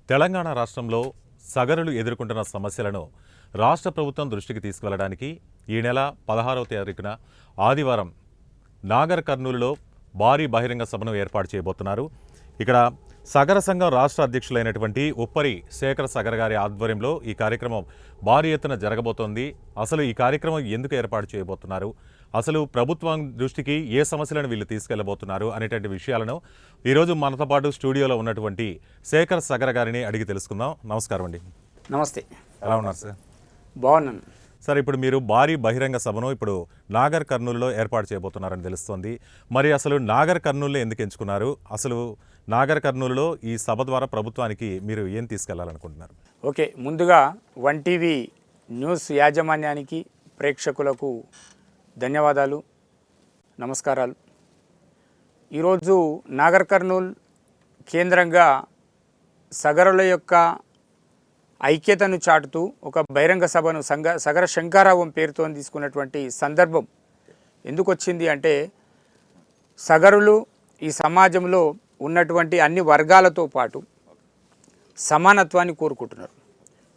తెలంగాణ రాష్ట్రంలో సగరులు ఎదుర్కొంటున్న సమస్యలను రాష్ట్ర ప్రభుత్వం దృష్టికి తీసుకువెళ్లడానికి ఈ నెల 16వ తారీఖున ఆదివారం నాగర్ కర్నూలులో భారీ బహిరంగ సభను ఏర్పాటు చేయబోతున్నారు. ఇక్కడ సగర సంఘం రాష్ట్ర అధ్యక్షులైనటువంటి ఉప్పరి శేఖర్ సగర్ గారి ఆధ్వర్యంలో ఈ కార్యక్రమం భారీ ఎత్తున జరగబోతోంది. అసలు ఈ కార్యక్రమం ఎందుకు ఏర్పాటు చేయబోతున్నారు, అసలు ప్రభుత్వం దృష్టికి ఏ సమస్యలను వీళ్ళు తీసుకెళ్లబోతున్నారు అనేటువంటి విషయాలను ఈరోజు మనతో పాటు స్టూడియోలో ఉన్నటువంటి శేఖర్ సగర్ గారిని అడిగి తెలుసుకుందాం. నమస్కారం అండి. నమస్తే. ఎలా ఉన్నారు సార్? బాగున్నాను సార్. ఇప్పుడు మీరు భారీ బహిరంగ సభను ఇప్పుడు నాగర్ కర్నూలులో ఏర్పాటు చేయబోతున్నారని తెలుస్తోంది. మరి అసలు నాగర్ కర్నూలులో ఎందుకు ఎంచుకున్నారు? అసలు నాగర్ కర్నూలులో ఈ సభ ద్వారా ప్రభుత్వానికి మీరు ఏం తీసుకెళ్లాలనుకుంటున్నారు? ఓకే, ముందుగా 1TV న్యూస్ యాజమాన్యానికి, ప్రేక్షకులకు ధన్యవాదాలు, నమస్కారాలు. ఈరోజు నాగర్ కర్నూల్ కేంద్రంగా సగరుల యొక్క ఐక్యతను చాటుతూ ఒక బహిరంగ సభను సగర శంకారావం పేరుతో తీసుకున్నటువంటి సందర్భం ఎందుకు వచ్చింది అంటే, సగరులు ఈ సమాజంలో ఉన్నటువంటి అన్ని వర్గాలతో పాటు సమానత్వాన్ని కోరుకుంటున్నారు.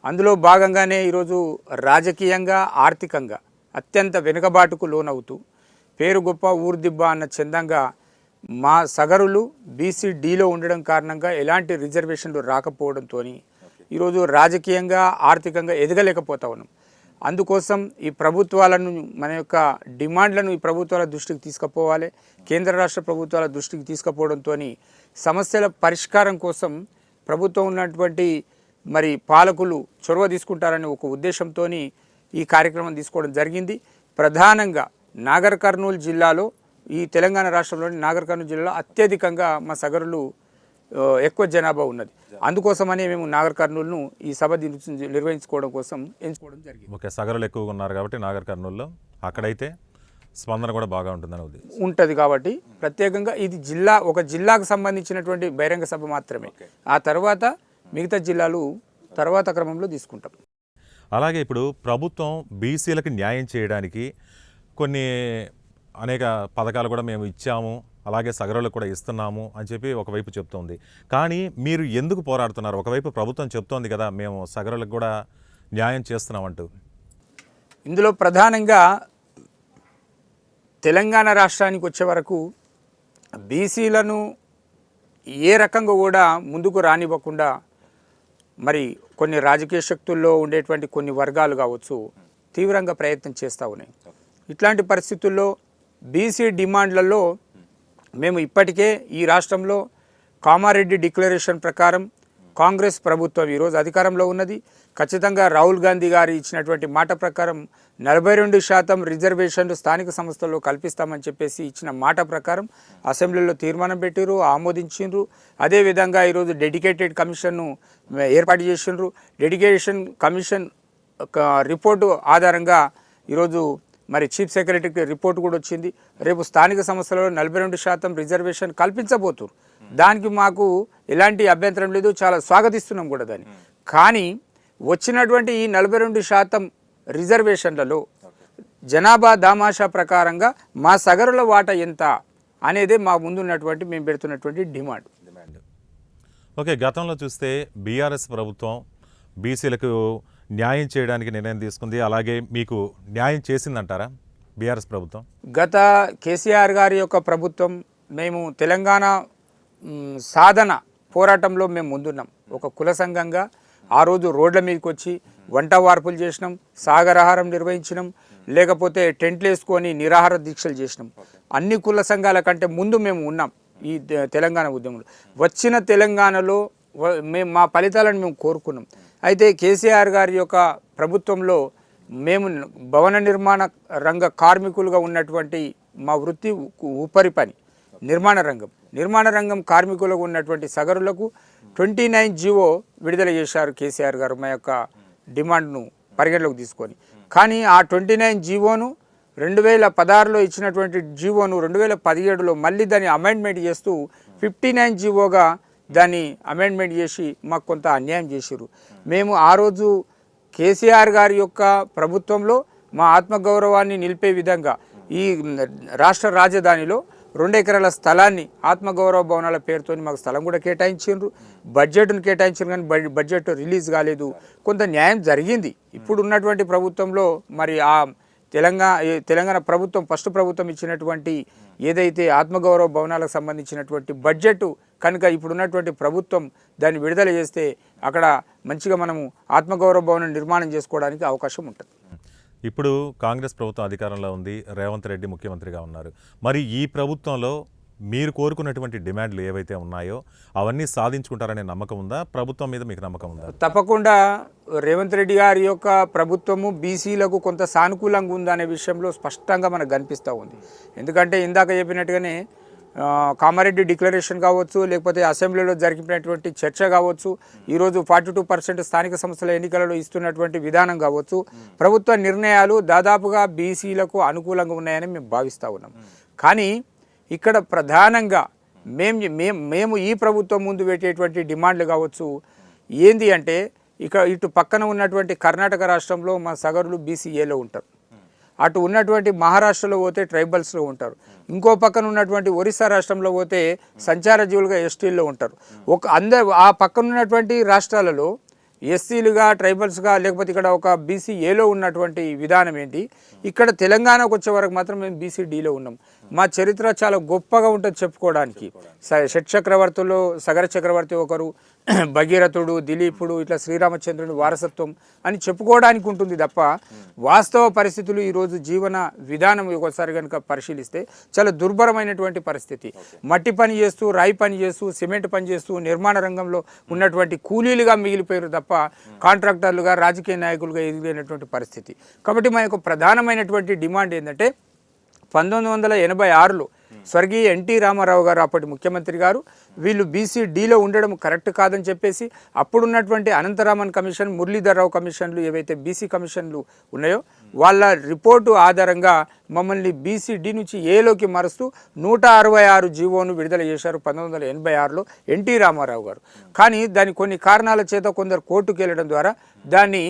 అందులో భాగంగానే ఈరోజు రాజకీయంగా, ఆర్థికంగా అత్యంత వెనుకబాటుకు లోనవుతూ పేరు గొప్ప ఊరు దిబ్బ అన్న చందంగా మా సగరులు BCDలో ఉండడం కారణంగా ఎలాంటి రిజర్వేషన్లు రాకపోవడంతో ఈరోజు రాజకీయంగా, ఆర్థికంగా ఎదగలేకపోతా ఉన్నాం. అందుకోసం ఈ ప్రభుత్వాలను, మన యొక్క డిమాండ్లను ఈ ప్రభుత్వాల దృష్టికి తీసుకుపోవాలి. కేంద్ర రాష్ట్ర ప్రభుత్వాల దృష్టికి తీసుకుపోవడంతో సమస్యల పరిష్కారం కోసం ప్రభుత్వం ఉన్నటువంటి మరి పాలకులు చొరవ తీసుకుంటారనే ఒక ఉద్దేశంతో ఈ కార్యక్రమం తీసుకోవడం జరిగింది. ప్రధానంగా నాగర్ కర్నూలు జిల్లాలో, ఈ తెలంగాణ రాష్ట్రంలోని నాగర్ కర్నూలు జిల్లాలో అత్యధికంగా మా సగరులు ఎక్కువ జనాభా ఉన్నది. అందుకోసమనే మేము నాగర్ కర్నూలును ఈ సభ నిర్వహించుకోవడం కోసం ఎంచుకోవడం జరిగింది. ఓకే, సగరులు ఎక్కువగా ఉన్నారు కాబట్టి నాగర్ కర్నూలులో అక్కడైతే స్పందన కూడా బాగా ఉంటుంది కాబట్టి ప్రత్యేకంగా ఇది ఒక జిల్లాకు సంబంధించినటువంటి బహిరంగ సభ మాత్రమే. ఆ తర్వాత మిగతా జిల్లాలు తర్వాత క్రమంలో తీసుకుంటాం. అలాగే ఇప్పుడు ప్రభుత్వం బీసీలకు న్యాయం చేయడానికి అనేక పథకాలు కూడా మేము ఇచ్చాము, అలాగే సగరులకు కూడా ఇస్తున్నాము అని చెప్పి ఒకవైపు చెప్తోంది. కానీ మీరు ఎందుకు పోరాడుతున్నారు? ఒకవైపు ప్రభుత్వం చెప్తోంది కదా మేము సగరులకు కూడా న్యాయం చేస్తున్నామంటూ. ఇందులో ప్రధానంగా తెలంగాణ రాష్ట్రానికి వచ్చే వరకు బీసీలను ఏ రకంగా కూడా ముందుకు రానివ్వకుండా మరి కొన్ని రాజకీయ శక్తుల్లో ఉండేటువంటి కొన్ని వర్గాలు కావచ్చు తీవ్రంగా ప్రయత్నం చేస్తూ ఉన్నాయి. ఇట్లాంటి పరిస్థితుల్లో బీసీ డిమాండ్లలో మేము ఇప్పటికే ఈ రాష్ట్రంలో కామారెడ్డి డిక్లరేషన్ ప్రకారం కాంగ్రెస్ ప్రభుత్వం ఈరోజు అధికారంలో ఉన్నది. ఖచ్చితంగా రాహుల్ గాంధీ గారు ఇచ్చినటువంటి మాట ప్రకారం 42% రిజర్వేషన్లు స్థానిక సంస్థల్లో కల్పిస్తామని చెప్పేసి ఇచ్చిన మాట ప్రకారం అసెంబ్లీలో తీర్మానం పెట్టిరు, ఆమోదించిండ్రు. అదేవిధంగా ఈరోజు డెడికేటెడ్ కమిషన్ను ఏర్పాటు చేసిండ్రు. డెడికేషన్ కమిషన్ రిపోర్టు ఆధారంగా ఈరోజు మరి చీఫ్ సెక్రటరీకి రిపోర్ట్ కూడా వచ్చింది. రేపు స్థానిక సంస్థలలో 42% రిజర్వేషన్ కల్పించబోతున్నారు. దానికి మాకు ఎలాంటి అభ్యంతరం లేదు, చాలా స్వాగతిస్తున్నాం కూడా దాన్ని. కానీ వచ్చినటువంటి ఈ 42% రిజర్వేషన్లలో జనాభా దామాషా ప్రకారంగా మా సగరుల వాటా ఎంత అనేదే మా ముందున్నటువంటి మేము పెడుతున్నటువంటి డిమాండ్. ఓకే, గతంలో చూస్తే బీఆర్ఎస్ ప్రభుత్వం బీసీలకు న్యాయం చేయడానికి నిర్ణయం తీసుకుంది. అలాగే మీకు న్యాయం చేసిందంటారా బీఆర్ఎస్ ప్రభుత్వం? గత కేసీఆర్ గారి యొక్క ప్రభుత్వం మేము తెలంగాణ సాధన పోరాటంలో మేము ముందున్నాం. ఒక కుల సంఘంగా ఆ రోజు రోడ్ల మీదకి వచ్చి వంట వార్పులు చేసినాం, సాగరాహారం నిర్వహించినాం, లేకపోతే టెంట్లు వేసుకొని నిరాహార దీక్షలు చేసినాం. అన్ని కుల సంఘాల కంటే ముందు మేము ఉన్నాం ఈ తెలంగాణ ఉద్యమంలో. వచ్చిన తెలంగాణలో మా ఫలితాలను మేము కోరుకున్నాం. అయితే కేసీఆర్ గారి యొక్క ప్రభుత్వంలో మేము భవన నిర్మాణ రంగ కార్మికులుగా ఉన్నటువంటి మా వృత్తి ఉపరి పని నిర్మాణ రంగం కార్మికులుగా ఉన్నటువంటి సగరులకు 29 జీవో విడుదల చేశారు కేసీఆర్ గారు మా యొక్క డిమాండ్ను పరిగణలోకి తీసుకొని. కానీ ఆ 29 జీవోను 2016లో ఇచ్చినటువంటి జీవోను 2017లో మళ్ళీ దాన్ని అమెండ్మెంట్ చేస్తూ 59 జీవోగా దాన్ని అమెండ్మెంట్ చేసి మాకు కొంత అన్యాయం చేశారు. మేము ఆ రోజు కేసీఆర్ గారి యొక్క ప్రభుత్వంలో మా ఆత్మగౌరవాన్ని నిలిపే విధంగా ఈ రాష్ట్ర రాజధానిలో 2 ఎకరాల స్థలాన్ని ఆత్మగౌరవ భవనాల పేరుతో మాకు స్థలం కూడా కేటాయించారు, బడ్జెట్ను కేటాయించారు, కానీ బడ్జెట్ రిలీజ్ కాలేదు. కొంత న్యాయం జరిగింది. ఇప్పుడు ఉన్నటువంటి ప్రభుత్వంలో మరి ఆ తెలంగాణ ప్రభుత్వం ఫస్ట్ ప్రభుత్వం ఇచ్చినటువంటి ఏదైతే ఆత్మగౌరవ భవనాలకు సంబంధించినటువంటి బడ్జెట్ కనుక ఇప్పుడున్నటువంటి ప్రభుత్వం దాన్ని విడుదల చేస్తే అక్కడ మంచిగా మనము ఆత్మగౌరవ భవనం నిర్మాణం చేసుకోవడానికి అవకాశం ఉంటుంది. ఇప్పుడు కాంగ్రెస్ ప్రభుత్వం అధికారంలో ఉంది, రేవంత్ రెడ్డి ముఖ్యమంత్రిగా ఉన్నారు. మరి ఈ ప్రభుత్వంలో మీరు కోరుకున్నటువంటి డిమాండ్లు ఏవైతే ఉన్నాయో అవన్నీ సాధించుకుంటారనే నమ్మకం ఉందా? ప్రభుత్వం మీద మీకు నమ్మకం ఉందా? తప్పకుండా రేవంత్ రెడ్డి గారి యొక్క ప్రభుత్వము బీసీలకు కొంత సానుకూలంగా ఉందనే విషయంలో స్పష్టంగా మనకు కనిపిస్తూ ఉంది. ఎందుకంటే ఇందాక చెప్పినట్టుగానే కామారెడ్డి డిక్లరేషన్ కావచ్చు, లేకపోతే అసెంబ్లీలో జరిపినటువంటి చర్చ కావచ్చు, ఈరోజు 42% స్థానిక సంస్థల ఎన్నికలలో ఇస్తున్నటువంటి విధానం కావచ్చు, ప్రభుత్వ నిర్ణయాలు దాదాపుగా బీసీలకు అనుకూలంగా ఉన్నాయని మేము భావిస్తూ ఉన్నాం. కానీ ఇక్కడ ప్రధానంగా మేము ఈ ప్రభుత్వం ముందు పెట్టేటువంటి డిమాండ్లు కావచ్చు ఏంది అంటే, ఇటు పక్కన ఉన్నటువంటి కర్ణాటక రాష్ట్రంలో మా సగరులు బీసీఏలో ఉంటారు, అటు ఉన్నటువంటి మహారాష్ట్రలో పోతే ట్రైబల్స్లో ఉంటారు, ఇంకో పక్కన ఉన్నటువంటి ఒరిస్సా రాష్ట్రంలో పోతే సంచార జీవులుగా ఎస్టీల్లో ఉంటారు. ఆ పక్కన ఉన్నటువంటి రాష్ట్రాలలో ఎస్సీలుగా ట్రైబల్స్గా లేకపోతే ఇక్కడ ఒక బీసీఏలో ఉన్నటువంటి విధానం ఏంటి, ఇక్కడ తెలంగాణకు వచ్చే వరకు మాత్రం మేము బీసీడీలో ఉన్నాం. మా చరిత్ర చాలా గొప్పగా ఉంటుంది చెప్పుకోవడానికి. షట్ చక్రవర్తుల్లో సగర చక్రవర్తి ఒకరు, భగీరథుడు, దిలీపుడు, ఇట్లా శ్రీరామచంద్రుని వారసత్వం అని చెప్పుకోవడానికి ఉంటుంది తప్ప వాస్తవ పరిస్థితులు ఈరోజు జీవన విధానం ఒకసారి కనుక పరిశీలిస్తే చాలా దుర్భరమైనటువంటి పరిస్థితి. మట్టి పని చేస్తూ, రాయి పని చేస్తూ, సిమెంట్ పని చేస్తూ నిర్మాణ రంగంలో ఉన్నటువంటి కూలీలుగా మిగిలిపోయారు తప్ప కాంట్రాక్టర్లుగా రాజకీయ నాయకులుగా ఎదిగినటువంటి పరిస్థితి. కాబట్టి మా యొక్క ప్రధానమైనటువంటి డిమాండ్ ఏంటంటే 1986లో స్వర్గీయ ఎన్టీ రామారావు గారు అప్పటి ముఖ్యమంత్రి గారు వీళ్ళు బీసీడీలో ఉండడం కరెక్ట్ కాదని చెప్పేసి అప్పుడున్నటువంటి అనంతరామన్ కమిషన్, మురళీధర్రావు కమిషన్లు ఏవైతే బీసీ కమిషన్లు ఉన్నాయో వాళ్ళ రిపోర్టు ఆధారంగా మమ్మల్ని బీసీడీ నుంచి ఏలోకి మారుస్తూ 166 జీవోను విడుదల చేశారు 1986లో ఎన్టీ రామారావు గారు. కానీ దాని కొన్ని కారణాల చేత కొందరు కోర్టుకు వెళ్ళడం ద్వారా దాన్ని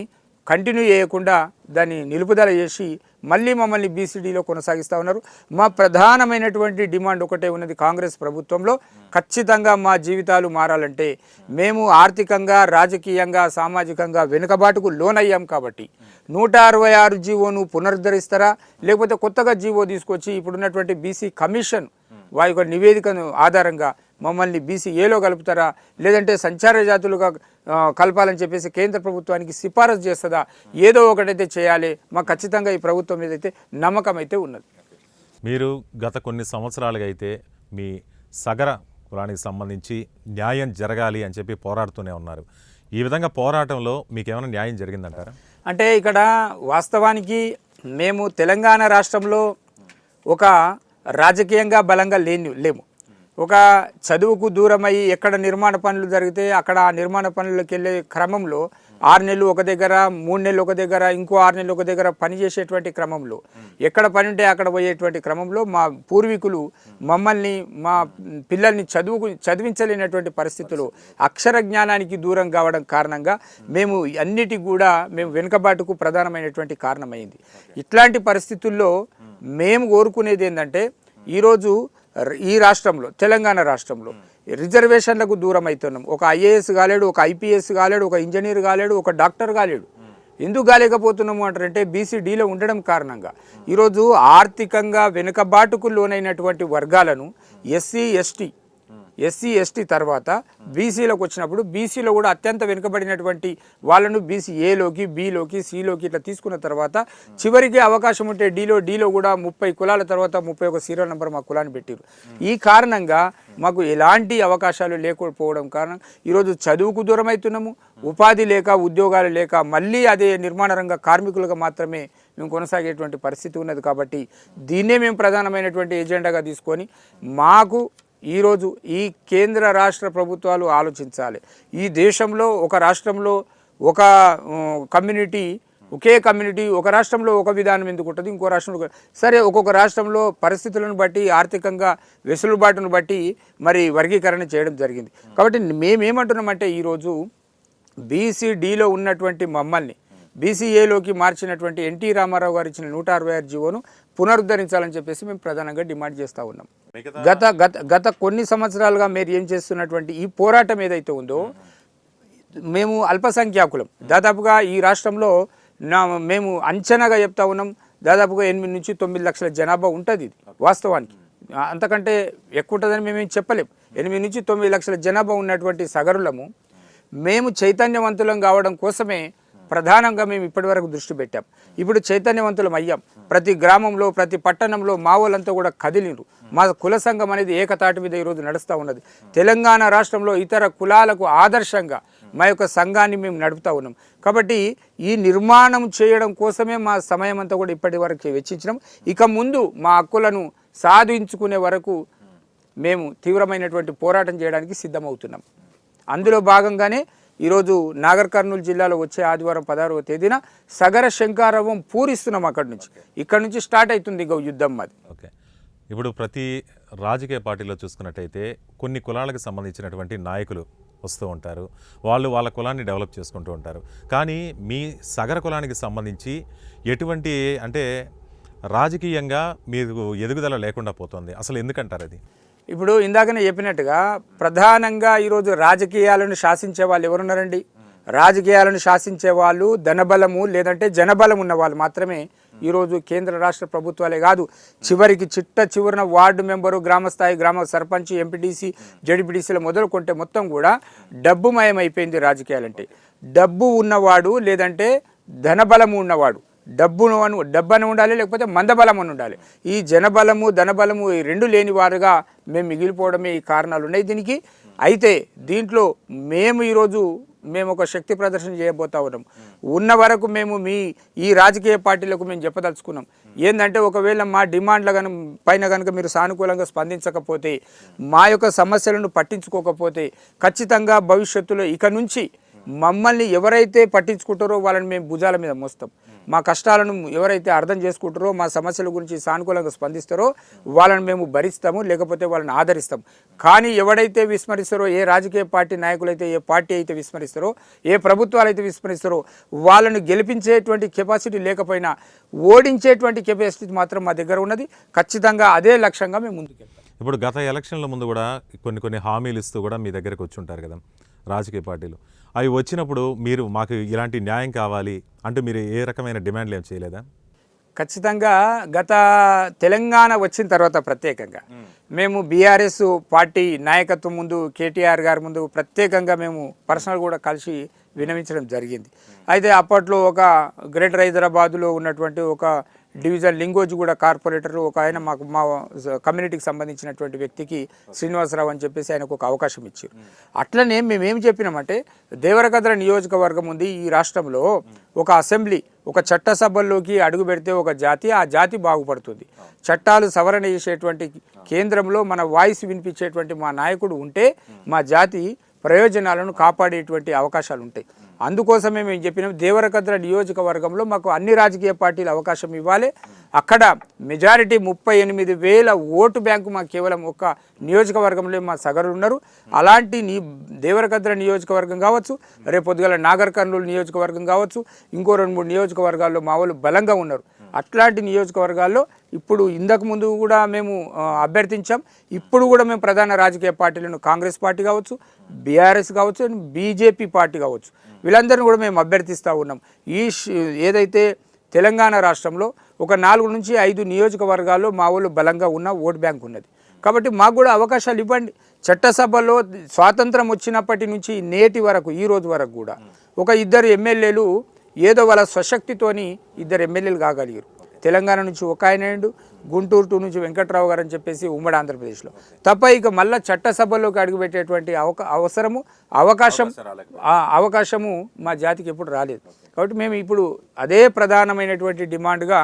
కంటిన్యూ చేయకుండా దాన్ని నిలుపుదల చేసి మళ్ళీ మమ్మల్ని బీసీడీలో కొనసాగిస్తూ ఉన్నారు. మా ప్రధానమైనటువంటి డిమాండ్ ఒకటే ఉన్నది, కాంగ్రెస్ ప్రభుత్వంలో ఖచ్చితంగా మా జీవితాలు మారాలంటే మేము ఆర్థికంగా, రాజకీయంగా, సామాజికంగా వెనుకబాటుకు లోనయ్యాం. కాబట్టి 166 జీవోను పునరుద్ధరిస్తారా, లేకపోతే కొత్తగా జీవో తీసుకొచ్చి ఇప్పుడున్నటువంటి బీసీ కమిషన్ వారి యొక్క నివేదికను ఆధారంగా మమ్మల్ని బీసీఏలో కలుపుతారా, లేదంటే సంచార జాతులుగా కలపాలని చెప్పేసి కేంద్ర ప్రభుత్వానికి సిఫారసు చేస్తుందా, ఏదో ఒకటైతే చేయాలి. మాకు ఖచ్చితంగా ఈ ప్రభుత్వం మీద అయితే నమ్మకం అయితే ఉన్నది. మీరు గత కొన్ని సంవత్సరాలుగా అయితే మీ సగర కులానికి సంబంధించి న్యాయం జరగాలి అని చెప్పి పోరాడుతూనే ఉన్నారు. ఈ విధంగా పోరాటంలో మీకు ఏమైనా న్యాయం జరిగిందంటారా? అంటే ఇక్కడ వాస్తవానికి మేము తెలంగాణ రాష్ట్రంలో ఒక రాజకీయంగా బలంగా లేము. ఒక చదువుకు దూరమయ్యి ఎక్కడ నిర్మాణ పనులు జరిగితే అక్కడ ఆ నిర్మాణ పనులకు వెళ్ళే క్రమంలో 6 నెలలు ఒక దగ్గర, 3 నెలలు ఒక దగ్గర, ఇంకో 6 నెలలు ఒక దగ్గర పనిచేసేటువంటి క్రమంలో, ఎక్కడ పని ఉంటే అక్కడ పోయేటువంటి క్రమంలో మా పూర్వీకులు మమ్మల్ని, మా పిల్లల్ని చదివించలేనటువంటి పరిస్థితులు, అక్షర జ్ఞానానికి దూరం కావడం కారణంగా మేము అన్నిటికీ కూడా వెనుకబాటుకు ప్రధానమైనటువంటి కారణమైంది. ఇట్లాంటి పరిస్థితుల్లో మేము కోరుకునేది ఏంటంటే, ఈరోజు ఈ రాష్ట్రంలో, తెలంగాణ రాష్ట్రంలో రిజర్వేషన్లకు దూరం అవుతున్నాం. ఒక ఐఏఎస్ కాలేడు, ఒక ఐపీఎస్ కాలేడు, ఒక ఇంజనీర్ కాలేడు, ఒక డాక్టర్ కాలేడు. ఎందుకు కాలేకపోతున్నాము అంటారంటే బీసీడీలో ఉండడం కారణంగా. ఈరోజు ఆర్థికంగా వెనుకబాటుకు లోనైనటువంటి వర్గాలను ఎస్సీ ఎస్టీ తర్వాత బీసీలోకి వచ్చినప్పుడు బీసీలో కూడా అత్యంత వెనుకబడినటువంటి వాళ్ళను బీసీఏలోకి, బీలోకి, సిలోకి ఇట్లా తీసుకున్న తర్వాత చివరికి అవకాశం ఉంటే డీలో కూడా 30 కులాల తర్వాత 31 సీరియల్ నెంబర్ మా కులాన్ని పెట్టారు. ఈ కారణంగా మాకు ఎలాంటి అవకాశాలు లేకపోవడం కారణం ఈరోజు చదువుకు దూరం అవుతున్నాము, ఉపాధి లేక, ఉద్యోగాలు లేక మళ్ళీ అదే నిర్మాణ రంగ కార్మికులుగా మాత్రమే మేము కొనసాగేటువంటి పరిస్థితి ఉన్నది. కాబట్టి దీన్నే మేము ప్రధానమైనటువంటి ఎజెండాగా తీసుకొని మాకు ఈరోజు ఈ కేంద్ర రాష్ట్ర ప్రభుత్వాలు ఆలోచించాలి. ఈ దేశంలో ఒక రాష్ట్రంలో ఒక కమ్యూనిటీ, ఒకే కమ్యూనిటీ ఒక రాష్ట్రంలో ఒక విధానం ఎందుకు ఉంటుంది, ఇంకో రాష్ట్రంలో సరే ఒక్కొక్క రాష్ట్రంలో పరిస్థితులను బట్టి, ఆర్థికంగా వెసులుబాటును బట్టి మరి వర్గీకరణ చేయడం జరిగింది. కాబట్టి మేమేమంటున్నామంటే ఈరోజు బీసీడీలో ఉన్నటువంటి మమ్మల్ని బీసీఏలోకి మార్చినటువంటి ఎన్టీ రామారావు గారు ఇచ్చిన 166 జీవోను పునరుద్ధరించాలని చెప్పేసి మేము ప్రధానంగా డిమాండ్ చేస్తూ ఉన్నాం. గత గత గత కొన్ని సంవత్సరాలుగా మీరు ఏం చేస్తున్నటువంటి ఈ పోరాటం ఏదైతే ఉందో, మేము అల్పసంఖ్యాకులం. దాదాపుగా ఈ రాష్ట్రంలో మేము అంచనాగా చెప్తా ఉన్నాం, దాదాపుగా 8 నుంచి 9 లక్షల జనాభా ఉంటుంది. ఇది వాస్తవానికి అంతకంటే ఎక్కువ ఉంటుందని మేమేం చెప్పలేం. 8 నుంచి 9 లక్షల జనాభా ఉన్నటువంటి సగరులము. మేము చైతన్యవంతులం కావడం కోసమే ప్రధానంగా మేము ఇప్పటివరకు దృష్టి పెట్టాం. ఇప్పుడు చైతన్యవంతులం అయ్యాం. ప్రతి గ్రామంలో, ప్రతి పట్టణంలో మా వాళ్ళంతా కూడా కదిలిండ్రు. మా కుల సంఘం అనేది ఏకతాటి మీద ఈరోజు నడుస్తూ ఉన్నది. తెలంగాణ రాష్ట్రంలో ఇతర కులాలకు ఆదర్శంగా మా యొక్క సంఘాన్ని మేము నడుపుతూ ఉన్నాం. కాబట్టి ఈ నిర్మాణం చేయడం కోసమే మా సమయం అంతా కూడా ఇప్పటి వరకు వెచ్చించినాం. ఇక ముందు మా హక్కులను సాధించుకునే వరకు మేము తీవ్రమైనటువంటి పోరాటం చేయడానికి సిద్ధమవుతున్నాం. అందులో భాగంగానే ఈరోజు నాగర్ కర్నూలు జిల్లాలో వచ్చే ఆదివారం 16వ తేదీన సగర శంకారవం పూరిస్తున్నాం. ఇక్కడ నుంచి స్టార్ట్ అవుతుంది ఇక యుద్ధం మాది. ఓకే, ఇప్పుడు ప్రతి రాజకీయ పార్టీలో చూసుకున్నట్టయితే కొన్ని కులాలకు సంబంధించినటువంటి నాయకులు వస్తూ ఉంటారు. వాళ్ళు వాళ్ళ కులాన్ని డెవలప్ చేసుకుంటూ ఉంటారు. కానీ మీ సగర కులానికి సంబంధించి ఎటువంటి అంటే రాజకీయంగా మీకు ఎదుగుదల లేకుండా పోతుంది. అసలు ఎందుకంటారు అది? ఇప్పుడు ఇందాకనే చెప్పినట్టుగా ప్రధానంగా ఈరోజు రాజకీయాలను శాసించే వాళ్ళు ఎవరున్నారండి? రాజకీయాలను శాసించే వాళ్ళు ధనబలము లేదంటే జనబలం ఉన్న వాళ్ళు మాత్రమే ఈరోజు కేంద్ర రాష్ట్ర ప్రభుత్వాలే కాదు, చివరికి చివరిన వార్డు మెంబరు, గ్రామస్థాయి గ్రామ సర్పంచ్, ఎంపీటీసీ, జడ్పీటీసీలు మొదలుకుంటే మొత్తం కూడా డబ్బుమయం అయిపోయింది. రాజకీయాలంటే డబ్బు ఉన్నవాడు లేదంటే ధనబలము ఉన్నవాడు, డబ్బని ఉండాలి లేకపోతే మందబలం అని ఉండాలి. ఈ జనబలము ధనబలము ఈ రెండు లేని వారుగా మేము మిగిలిపోవడమే ఈ కారణాలు ఉన్నాయి దీనికి. అయితే దీంట్లో మేము ఒక శక్తి ప్రదర్శన చేయబోతా ఉన్నాం. ఉన్న వరకు మేము ఈ రాజకీయ పార్టీలకు మేము చెప్పదలుచుకున్నాం ఏంటంటే, ఒకవేళ మా డిమాండ్ల పైన కనుక మీరు సానుకూలంగా స్పందించకపోతే, మా యొక్క సమస్యలను పట్టించుకోకపోతే ఖచ్చితంగా భవిష్యత్తులో ఇక నుంచి మమ్మల్ని ఎవరైతే పట్టించుకుంటారో వాళ్ళని మేము భుజాల మీద మోస్తాం. మా కష్టాలను ఎవరైతే అర్థం చేసుకుంటారో, మా సమస్యల గురించి సానుకూలంగా స్పందిస్తారో వాళ్ళని మేము భరిస్తాము, లేకపోతే వాళ్ళని ఆదరిస్తాం. కానీ ఎవడైతే విస్మరిస్తారో, ఏ రాజకీయ పార్టీ నాయకులైతే, ఏ పార్టీ అయితే విస్మరిస్తారో, ఏ ప్రభుత్వాలు అయితే విస్మరిస్తారో, వాళ్ళను గెలిపించేటువంటి కెపాసిటీ లేకపోయినా ఓడించేటువంటి కెపాసిటీ మాత్రం మా దగ్గర ఉన్నది. ఖచ్చితంగా అదే లక్ష్యంగా మేము ముందుకెళ్తాం. ఇప్పుడు గత ఎలక్షన్ల ముందు కూడా కొన్ని హామీలు ఇస్తూ కూడా మీ దగ్గరకు వచ్చి ఉంటారు కదా రాజకీయ పార్టీలు. అవి వచ్చినప్పుడు మీరు మాకు ఇలాంటి న్యాయం కావాలి అంటూ మీరు ఏ రకమైన డిమాండ్లు ఏం చేయలేదా? ఖచ్చితంగా గత తెలంగాణ వచ్చిన తర్వాత ప్రత్యేకంగా మేము బీఆర్ఎస్ పార్టీ నాయకత్వం ముందు, కేటీఆర్ గారి ముందు ప్రత్యేకంగా మేము పర్సనల్ కూడా కలిసి విన్నవించడం జరిగింది. అయితే అప్పట్లో ఒక గ్రేటర్ హైదరాబాదులో ఉన్నటువంటి ఒక డివిజన్ లింగోజిగూడ కార్పొరేటర్ ఒక ఆయన మా కమ్యూనిటీకి సంబంధించినటువంటి వ్యక్తికి శ్రీనివాసరావు అని చెప్పేసి ఆయనకు ఒక అవకాశం ఇచ్చారు. అట్లనే మేమేం చెప్పినామంటే, దేవరకద్ర నియోజకవర్గం ఉంది ఈ రాష్ట్రంలో, ఒక అసెంబ్లీ ఒక చట్టసభల్లోకి అడుగు పెడితే ఒక జాతి, ఆ జాతి బాగుపడుతుంది. చట్టాలు సవరణ చేసేటువంటి కేంద్రంలో మన వాయిస్ వినిపించేటువంటి మా నాయకుడు ఉంటే మా జాతి ప్రయోజనాలను కాపాడేటువంటి అవకాశాలు ఉంటాయి. అందుకోసమే మేము చెప్పినాం, దేవరకద్ర నియోజకవర్గంలో మాకు అన్ని రాజకీయ పార్టీలు అవకాశం ఇవ్వాలి. అక్కడ మెజారిటీ 38,000 ఓటు బ్యాంకు మాకు కేవలం ఒక నియోజకవర్గంలో మా సగరులు ఉన్నారు. అలాంటి దేవరకద్ర నియోజకవర్గం కావచ్చు, రేపు పొద్దుగల నాగర్ కర్నూలు నియోజకవర్గం కావచ్చు, ఇంకో 2-3 నియోజకవర్గాల్లో మా వాళ్ళు బలంగా ఉన్నారు. అట్లాంటి నియోజకవర్గాల్లో ఇప్పుడు ఇంతకు ముందు కూడా మేము అభ్యర్థించాం. ఇప్పుడు కూడా మేము ప్రధాన రాజకీయ పార్టీలను కాంగ్రెస్ పార్టీ కావచ్చు, బీఆర్ఎస్ కావచ్చు, బీజేపీ పార్టీ కావచ్చు, వీళ్ళందరినీ కూడా మేము అభ్యర్థిస్తూ ఉన్నాం. ఏదైతే తెలంగాణ రాష్ట్రంలో ఒక 4 నుంచి 5 నియోజకవర్గాల్లో మా వాళ్ళు బలంగా ఉన్న ఓటు బ్యాంక్ ఉన్నది. కాబట్టి మాకు కూడా అవకాశాలు ఇవ్వండి. చట్టసభలో స్వాతంత్రం వచ్చినప్పటి నుంచి నేటి వరకు, ఈ రోజు వరకు కూడా ఒక 2 ఎమ్మెల్యేలు ఏదో వాళ్ళ స్వశక్తితోని 2 ఎమ్మెల్యేలు కాగలిగారు. తెలంగాణ నుంచి ఒక ఆయన, గుంటూరు నుంచి వెంకట్రావు గారు అని చెప్పేసి ఉమ్మడి ఆంధ్రప్రదేశ్లో తప్ప ఇక మళ్ళీ చట్టసభల్లోకి అడుగుపెట్టేటువంటి అవకాశము మా జాతికి ఎప్పుడు రాలేదు. కాబట్టి మేము ఇప్పుడు అదే ప్రధానమైనటువంటి డిమాండ్గా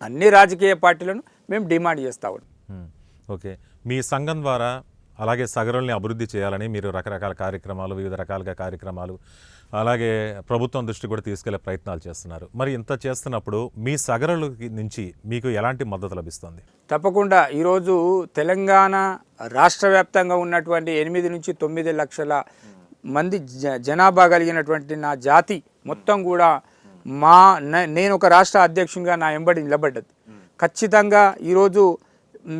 అన్ని రాజకీయ పార్టీలను మేము డిమాండ్ చేస్తా ఉన్నాం. ఓకే, మీ సంఘం ద్వారా అలాగే సగరుల్ని అభివృద్ధి చేయాలని మీరు రకరకాల కార్యక్రమాలు, వివిధ రకాలుగా కార్యక్రమాలు, అలాగే ప్రభుత్వం దృష్టి కూడా తీసుకెళ్లే ప్రయత్నాలు చేస్తున్నారు. మరి ఇంత చేస్తున్నప్పుడు మీ సగరుల నుంచి మీకు ఎలాంటి మద్దతు లభిస్తుంది? తప్పకుండా ఈరోజు తెలంగాణ రాష్ట్ర వ్యాప్తంగా ఉన్నటువంటి 8 నుంచి 9 లక్షల మంది జనాభా కలిగినటువంటి నా జాతి మొత్తం కూడా నేను ఒక రాష్ట్ర అధ్యక్షునిగా నా ఎంబడి నిలబడ్డది. ఖచ్చితంగా ఈరోజు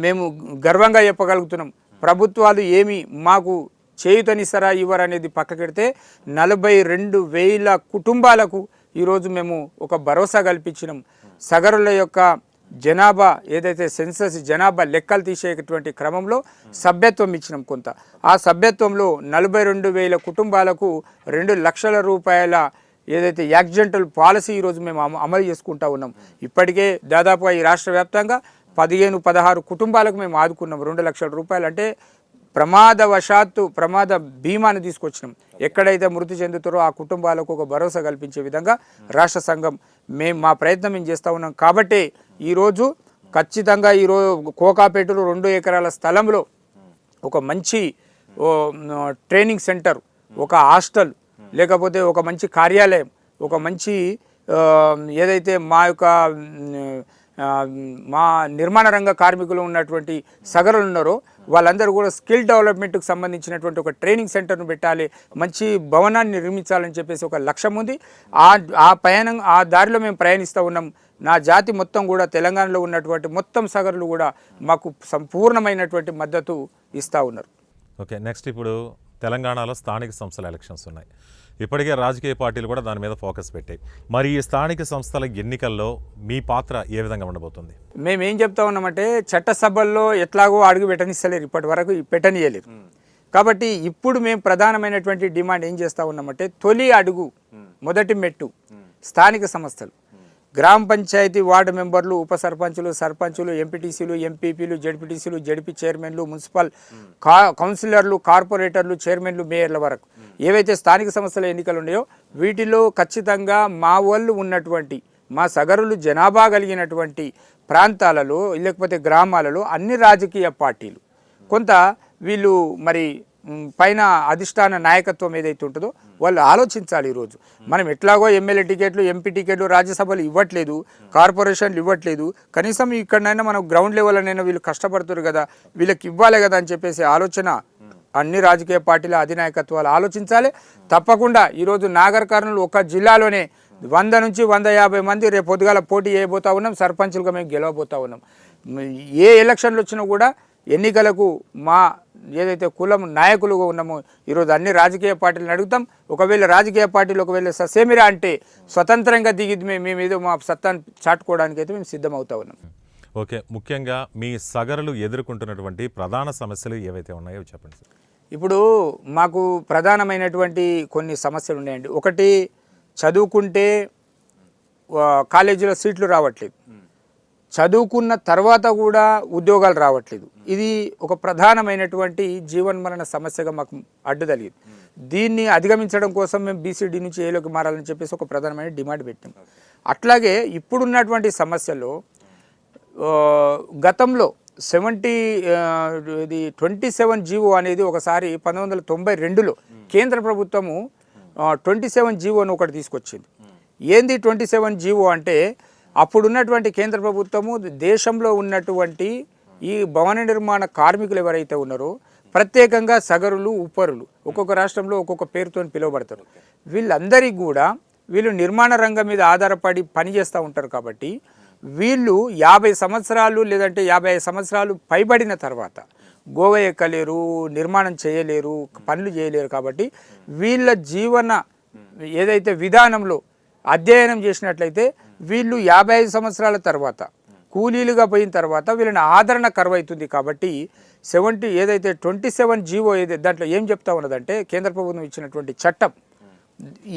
మేము గర్వంగా చెప్పగలుగుతున్నాం. ప్రభుత్వాలు ఏమి మాకు చేయుతనిస్తారా ఇవ్వరు అనేది పక్కకెడితే 42,000 కుటుంబాలకు ఈరోజు మేము ఒక భరోసా కల్పించినాం. సగరుల యొక్క జనాభా ఏదైతే సెన్సస్ జనాభా లెక్కలు తీసేటువంటి క్రమంలో సభ్యత్వం ఇచ్చినాం కొంత. ఆ సభ్యత్వంలో 42,000 కుటుంబాలకు 2 లక్షల రూపాయల ఏదైతే యాక్సిడెంటల్ పాలసీ ఈరోజు మేము అమలు చేసుకుంటా ఉన్నాం. ఇప్పటికే దాదాపుగా ఈ రాష్ట్ర వ్యాప్తంగా 15-16 కుటుంబాలకు మేము ఆదుకున్నాం. 2 లక్షల రూపాయలు అంటే ప్రమాదవశాత్తు ప్రమాద బీమాను తీసుకొచ్చినాం. ఎక్కడైతే మృతి చెందుతారో ఆ కుటుంబాలకు ఒక భరోసా కల్పించే విధంగా రాష్ట్ర సంఘం మా ప్రయత్నం మేము చేస్తూ ఉన్నాం. కాబట్టి ఈరోజు ఖచ్చితంగా ఈరోజు కోకాపేటలో 2 ఎకరాల స్థలంలో ఒక మంచి ట్రైనింగ్ సెంటర్, ఒక హాస్టల్, లేకపోతే ఒక మంచి కార్యాలయం, ఒక మంచి ఏదైతే మా నిర్మాణ రంగ కార్మికులు ఉన్నటువంటి సగరులు ఉన్నారో వాళ్ళందరూ కూడా స్కిల్ డెవలప్మెంట్కి సంబంధించినటువంటి ఒక ట్రైనింగ్ సెంటర్ను పెట్టాలి, మంచి భవనాన్ని నిర్మించాలని చెప్పేసి ఒక లక్ష్యం ఉంది. ఆ దారిలో మేము ప్రయాణిస్తూ ఉన్నాం. నా జాతి మొత్తం కూడా తెలంగాణలో ఉన్నటువంటి మొత్తం సగరులు కూడా మాకు సంపూర్ణమైనటువంటి మద్దతు ఇస్తూ ఉన్నారు. ఓకే, నెక్స్ట్ ఇప్పుడు తెలంగాణలో స్థానిక సంస్థల ఎలక్షన్స్ ఉన్నాయి. ఇప్పటికే రాజకీయ పార్టీలు కూడా దాని మీద ఫోకస్ పెట్టాయి. మరి ఈ స్థానిక సంస్థల ఎన్నికల్లో మీ పాత్ర ఏ విధంగా ఉండబోతుంది? మేమేం చెప్తా ఉన్నామంటే చట్టసభల్లో ఎట్లాగో అడుగు పెట్టనిస్తలేరు, ఇప్పటి వరకు పెట్టనియలేరు. కాబట్టి ఇప్పుడు మేము ప్రధానమైనటువంటి డిమాండ్ ఏం చేస్తూ ఉన్నామంటే తొలి అడుగు, మొదటి మెట్టు స్థానిక సంస్థలు, గ్రామ పంచాయతీ వార్డు మెంబర్లు, ఉప సర్పంచులు, సర్పంచులు, ఎంపీటీసీలు, ఎంపీపీలు, జడ్పీటీసీలు, జడ్పీ చైర్మన్లు, మున్సిపల్ కౌన్సిలర్లు, కార్పొరేటర్లు, చైర్మన్లు, మేయర్ల వరకు ఏవైతే స్థానిక సంస్థల ఎన్నికలు ఉన్నాయో వీటిలో ఖచ్చితంగా మా వాళ్ళు ఉన్నటువంటి మా సగరులు జనాభా కలిగినటువంటి ప్రాంతాలలో లేకపోతే గ్రామాలలో అన్ని రాజకీయ పార్టీలు కొంత వీళ్ళు మరి పైన అధిష్టాన నాయకత్వం ఏదైతే ఉంటుందో వాళ్ళు ఆలోచించాలి. ఈరోజు మనం ఎట్లాగో ఎమ్మెల్యే టికెట్లు, ఎంపీ టికెట్లు రాజ్యసభలు ఇవ్వట్లేదు, కార్పొరేషన్లు ఇవ్వట్లేదు, కనీసం ఇక్కడనైనా మనం గ్రౌండ్ లెవెల్లోనైనా వీళ్ళు కష్టపడుతారు కదా, వీళ్ళకి ఇవ్వాలి కదా అని చెప్పేసి ఆలోచన అన్ని రాజకీయ పార్టీల అధినాయకత్వాలు ఆలోచించాలి. తప్పకుండా ఈరోజు నాగర్ కర్నూలు ఒక జిల్లాలోనే 100 నుంచి 150 మంది రేపు పొద్దుగాల పోటీ చేయబోతా ఉన్నాం. సర్పంచులుగా మేము గెలవబోతా ఉన్నాం. ఏ ఎలక్షన్లు వచ్చినా కూడా ఎన్నికలకు మా ఏదైతే కులం నాయకులుగా ఉన్నామో ఈరోజు అన్ని రాజకీయ పార్టీలను అడుగుతాం. ఒకవేళ రాజకీయ పార్టీలు ఒకవేళ ససేమిరా అంటే స్వతంత్రంగా దిగి మేము ఏదో మా సత్తాన్ని చాటుకోవడానికి అయితే మేము సిద్ధమవుతా ఉన్నాం. ఓకే, ముఖ్యంగా మీ సగరులు ఎదుర్కొంటున్నటువంటి ప్రధాన సమస్యలు ఏవైతే ఉన్నాయో చెప్పండి సార్. ఇప్పుడు మాకు ప్రధానమైనటువంటి కొన్ని సమస్యలు ఉన్నాయండి. ఒకటి, చదువుకుంటే కాలేజీలో సీట్లు రావట్లేదు, చదువుకున్న తర్వాత కూడా ఉద్యోగాలు రావట్లేదు. ఇది ఒక ప్రధానమైనటువంటి జీవన్మరణ సమస్యగా మాకు అడ్డు తగిలింది. దీన్ని అధిగమించడం కోసం మేము బీసీడీ నుంచి ఏలోకి మారాలని చెప్పేసి ఒక ప్రధానమైన డిమాండ్ పెట్టాం. అట్లాగే ఇప్పుడున్నటువంటి సమస్యల్లో గతంలో 27 జీవో అనేది ఒకసారి 1992లో కేంద్ర ప్రభుత్వము 27 జీవోను ఒకటి తీసుకొచ్చింది. ఏంది 27 జీవో అంటే అప్పుడున్నటువంటి కేంద్ర ప్రభుత్వము దేశంలో ఉన్నటువంటి ఈ భవన నిర్మాణ కార్మికులు ఎవరైతే ఉన్నారో ప్రత్యేకంగా సగరులు, ఉపరులు ఒక్కొక్క రాష్ట్రంలో ఒక్కొక్క పేరుతో పిలువబడతారు. వీళ్ళందరికీ కూడా వీళ్ళు నిర్మాణ రంగం మీద ఆధారపడి పనిచేస్తూ ఉంటారు. కాబట్టి వీళ్ళు 50 సంవత్సరాలు లేదంటే 55 సంవత్సరాలు పైబడిన తర్వాత గోవా ఎక్కలేరు, నిర్మాణం చేయలేరు, పనులు చేయలేరు. కాబట్టి వీళ్ళ జీవన ఏదైతే విధానంలో అధ్యయనం చేసినట్లయితే వీళ్ళు 55 సంవత్సరాల తర్వాత కూలీలుగా పోయిన తర్వాత వీళ్ళని ఆదరణ కరువైతుంది. కాబట్టి 27 జీవో ఏదైతే దాంట్లో ఏం చెప్తా ఉన్నదంటే కేంద్ర ప్రభుత్వం ఇచ్చినటువంటి చట్టం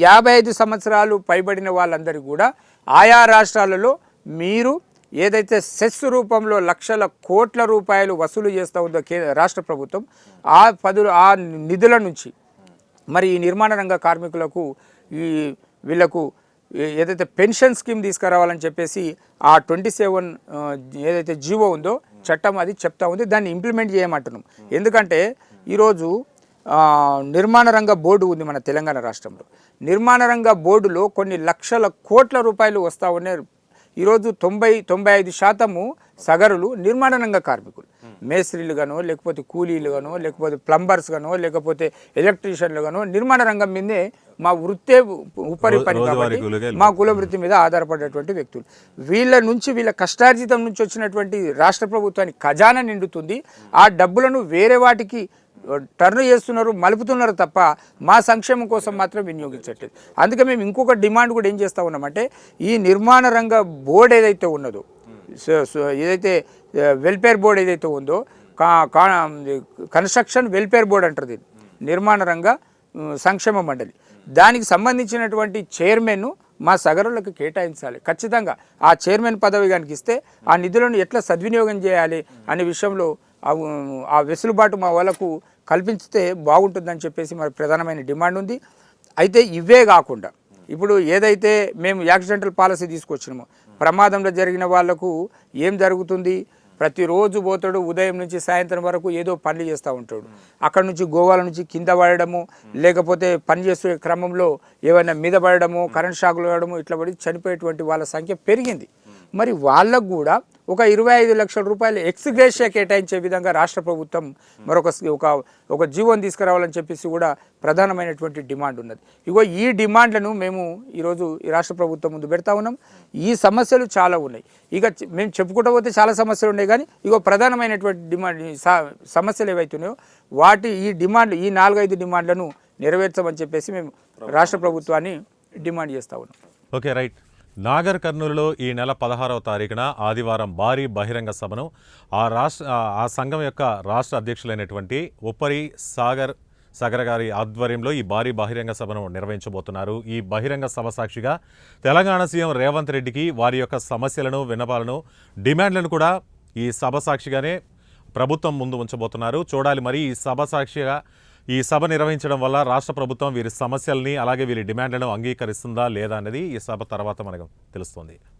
55 సంవత్సరాలు పైబడిన వాళ్ళందరికీ కూడా ఆయా రాష్ట్రాలలో మీరు ఏదైతే సెస్ రూపంలో లక్షల కోట్ల రూపాయలు వసూలు చేస్తూ ఉందో రాష్ట్ర ప్రభుత్వం ఆ నిధుల నుంచి మరి ఈ నిర్మాణ రంగ కార్మికులకు వీళ్ళకు ఏదైతే పెన్షన్ స్కీమ్ తీసుకురావాలని చెప్పేసి ఆ 27 ఏదైతే జీవో ఉందో చట్టం అది చెప్తా ఉంది. దాన్ని ఇంప్లిమెంట్ చేయమంటున్నాం. ఎందుకంటే ఈరోజు నిర్మాణ రంగ బోర్డు ఉంది మన తెలంగాణ రాష్ట్రంలో. నిర్మాణ రంగ బోర్డులో కొన్ని లక్షల కోట్ల రూపాయలు వస్తూ ఉన్నాయి. ఈరోజు 90-95% సగరులు నిర్మాణ రంగ కార్మికులు, మేస్త్రీలు గానో లేకపోతే కూలీలు గానో లేకపోతే ప్లంబర్స్ గానో లేకపోతే ఎలక్ట్రీషియన్లు గానో నిర్మాణ రంగం మీదే మా వృత్తే ఉపరి పని రోజువారీ కాబట్టి కూలిగా మా కుల వృత్తి మీద ఆధారపడేటువంటి వ్యక్తులు. వీళ్ళ కష్టార్జితం నుంచి వచ్చినటువంటి రాష్ట్ర ప్రభుత్వానికి ఖజానా నిండుతుంది. ఆ డబ్బులను వేరే వాటికి టర్న్ చేస్తున్నారు, మలుపుతున్నారు తప్ప మా సంక్షేమం కోసం మాత్రం వినియోగించట్లేదు. అందుకే మేము ఇంకొక డిమాండ్ కూడా ఏం చేస్తూ ఉన్నామంటే, ఈ నిర్మాణ రంగ బోర్డు ఏదైతే ఉన్నదో, ఏదైతే వెల్ఫేర్ బోర్డు ఏదైతే ఉందో, కన్స్ట్రక్షన్ వెల్ఫేర్ బోర్డు అంటారు దీన్ని, నిర్మాణ రంగ సంక్షేమ మండలి, దానికి సంబంధించినటువంటి చైర్మన్ను మా సగరులకు కేటాయించాలి. ఖచ్చితంగా ఆ చైర్మన్ పదవి కనుక ఇస్తే ఆ నిధులను ఎట్లా సద్వినియోగం చేయాలి అనే విషయంలో ఆ వెసులుబాటు మా వాళ్ళకు కల్పిస్తే బాగుంటుందని చెప్పేసి మరి ప్రధానమైన డిమాండ్ ఉంది. అయితే ఇవే కాకుండా ఇప్పుడు ఏదైతే మేము యాక్సిడెంటల్ పాలసీ తీసుకొచ్చినామో, ప్రమాదంలో జరిగిన వాళ్లకు ఏం జరుగుతుంది, ప్రతిరోజు పోతాడు, ఉదయం నుంచి సాయంత్రం వరకు ఏదో పనులు చేస్తూ ఉంటాడు. అక్కడ నుంచి గోవాల నుంచి కింద పడడము, లేకపోతే పని చేసే క్రమంలో ఏమైనా మీద పడడము, కరెంట్ షాకులు పడడము, ఇట్లా పడి చనిపోయేటువంటి వాళ్ళ సంఖ్య పెరిగింది. మరి వాళ్ళకు కూడా ఒక 25 లక్షల రూపాయలు ఎక్స్గ్రేషియా కేటాయించే విధంగా రాష్ట్ర ప్రభుత్వం ఒక జీవోని తీసుకురావాలని చెప్పేసి కూడా ప్రధానమైనటువంటి డిమాండ్ ఉన్నది. ఇగో ఈ డిమాండ్లను మేము ఈరోజు ఈ రాష్ట్ర ప్రభుత్వం ముందు పెడతా ఉన్నాం. ఈ సమస్యలు చాలా ఉన్నాయి. ఇక మేము చెప్పుకుంటూ పోతే చాలా సమస్యలు ఉన్నాయి, కానీ ఇగో ప్రధానమైనటువంటి సమస్యలు ఏవైతున్నాయో ఈ 4-5 డిమాండ్లను నెరవేర్చమని చెప్పేసి మేము రాష్ట్ర ప్రభుత్వాన్ని డిమాండ్ చేస్తూ ఉన్నాం. Okay, right. నాగర్ కర్నూలులో ఈ నెల 16వ తారీఖున ఆదివారం భారీ బహిరంగ సభను ఆ సంఘం యొక్క రాష్ట్ర అధ్యక్షులైనటువంటి ఉప్పరి సాగర్ గారి ఆధ్వర్యంలో ఈ భారీ బహిరంగ సభను నిర్వహించబోతున్నారు. ఈ బహిరంగ సభ సాక్షిగా తెలంగాణ సీఎం రేవంత్ రెడ్డికి వారి యొక్క సమస్యలను, విన్నపాలను, డిమాండ్లను కూడా ఈ సభ సాక్షిగానే ప్రభుత్వం ముందు ఉంచబోతున్నారు. చూడాలి మరి ఈ సభ నిర్వహించడం వల్ల రాష్ట్ర ప్రభుత్వం వీరి సమస్యల్ని, అలాగే వీరి డిమాండ్లను అంగీకరిస్తుందా లేదా అనేది ఈ సభ తర్వాత మనకు తెలుస్తుంది.